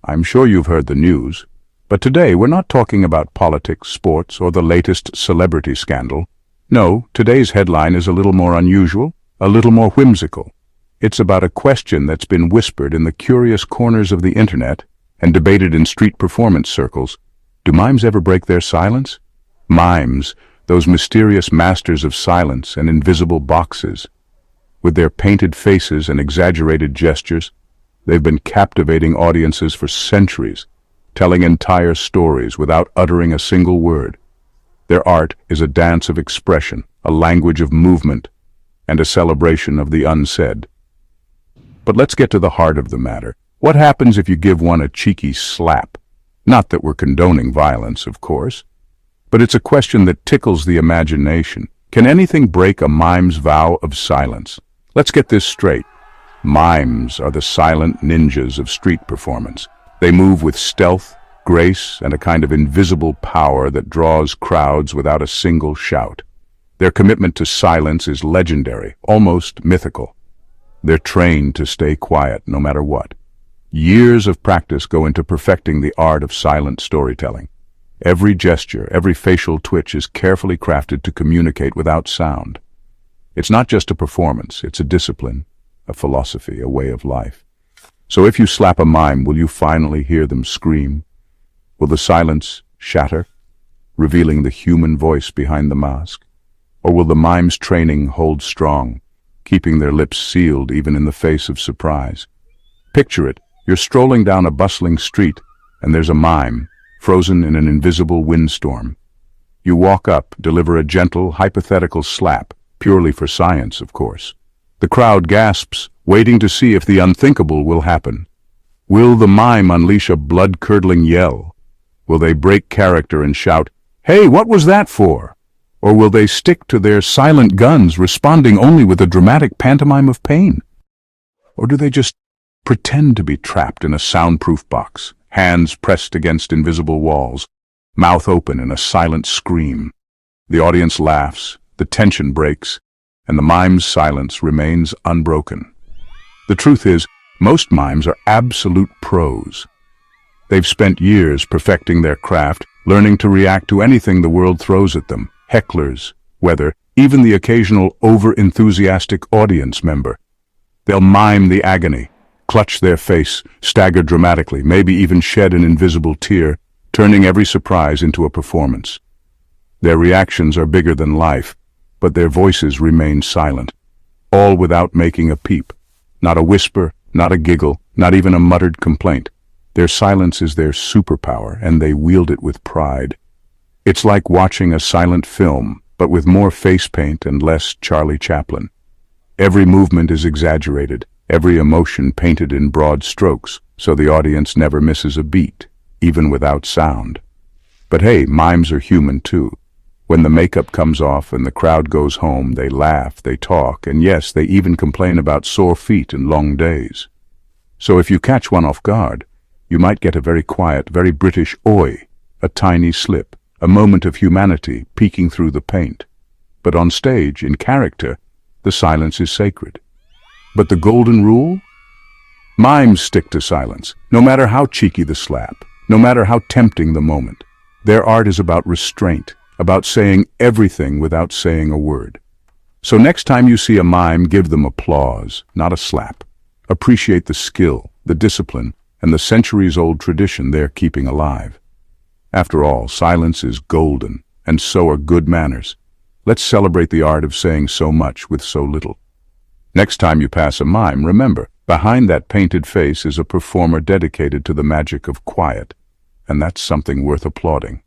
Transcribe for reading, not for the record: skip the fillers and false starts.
I'm sure you've heard the news, but today we're not talking about politics, sports, or the latest celebrity scandal. No, today's headline is a little more unusual, a little more whimsical. It's about a question that's been whispered in the curious corners of the internet and debated in street performance circles. Do mimes ever break their silence? Mimes, those mysterious masters of silence and invisible boxes. With their painted faces and exaggerated gestures, they've been captivating audiences for centuries, telling entire stories without uttering a single word. Their art is a dance of expression, a language of movement, and a celebration of the unsaid. But let's get to the heart of the matter. What happens if you give one a cheeky slap? Not that we're condoning violence, of course, but it's a question that tickles the imagination. Can anything break a mime's vow of silence? Let's get this straight. Mimes are the silent ninjas of street performance. They move with stealth, grace, and a kind of invisible power that draws crowds without a single shout. Their commitment to silence is legendary, almost mythical. They're trained to stay quiet no matter what. Years of practice go into perfecting the art of silent storytelling. Every gesture, every facial twitch is carefully crafted to communicate without sound. It's not just a performance, it's a discipline, a philosophy, a way of life. So if you slap a mime, will you finally hear them scream? Will the silence shatter, revealing the human voice behind the mask? Or will the mime's training hold strong, keeping their lips sealed even in the face of surprise? Picture it. You're strolling down a bustling street, and there's a mime, frozen in an invisible windstorm. You walk up, deliver a gentle, hypothetical slap, purely for science, of course. The crowd gasps, waiting to see if the unthinkable will happen. Will the mime unleash a blood-curdling yell? Will they break character and shout, "Hey, what was that for?" Or will they stick to their silent guns, responding only with a dramatic pantomime of pain? Or do they just pretend to be trapped in a soundproof box, hands pressed against invisible walls, mouth open in a silent scream? The audience laughs, the tension breaks, and the mime's silence remains unbroken. The truth is, most mimes are absolute pros. They've spent years perfecting their craft, learning to react to anything the world throws at them, hecklers, weather, even the occasional over-enthusiastic audience member. They'll mime the agony, clutch their face, stagger dramatically, maybe even shed an invisible tear, turning every surprise into a performance. Their reactions are bigger than life, but their voices remain silent, all without making a peep. Not a whisper, not a giggle, not even a muttered complaint. Their silence is their superpower, and they wield it with pride. It's like watching a silent film, but with more face paint and less Charlie Chaplin. Every movement is exaggerated, every emotion painted in broad strokes, so the audience never misses a beat, even without sound. But hey, mimes are human too. When the makeup comes off and the crowd goes home, they laugh, they talk, and yes, they even complain about sore feet and long days. So if you catch one off guard, you might get a very quiet, very British oi, a tiny slip, a moment of humanity peeking through the paint. But on stage, in character, the silence is sacred. But the golden rule? Mimes stick to silence, no matter how cheeky the slap, no matter how tempting the moment. Their art is about restraint, about saying everything without saying a word. So next time you see a mime, give them applause, not a slap. Appreciate the skill, the discipline, and the centuries-old tradition they're keeping alive. After all, silence is golden, and so are good manners. Let's celebrate the art of saying so much with so little. Next time you pass a mime, remember, behind that painted face is a performer dedicated to the magic of quiet, and that's something worth applauding.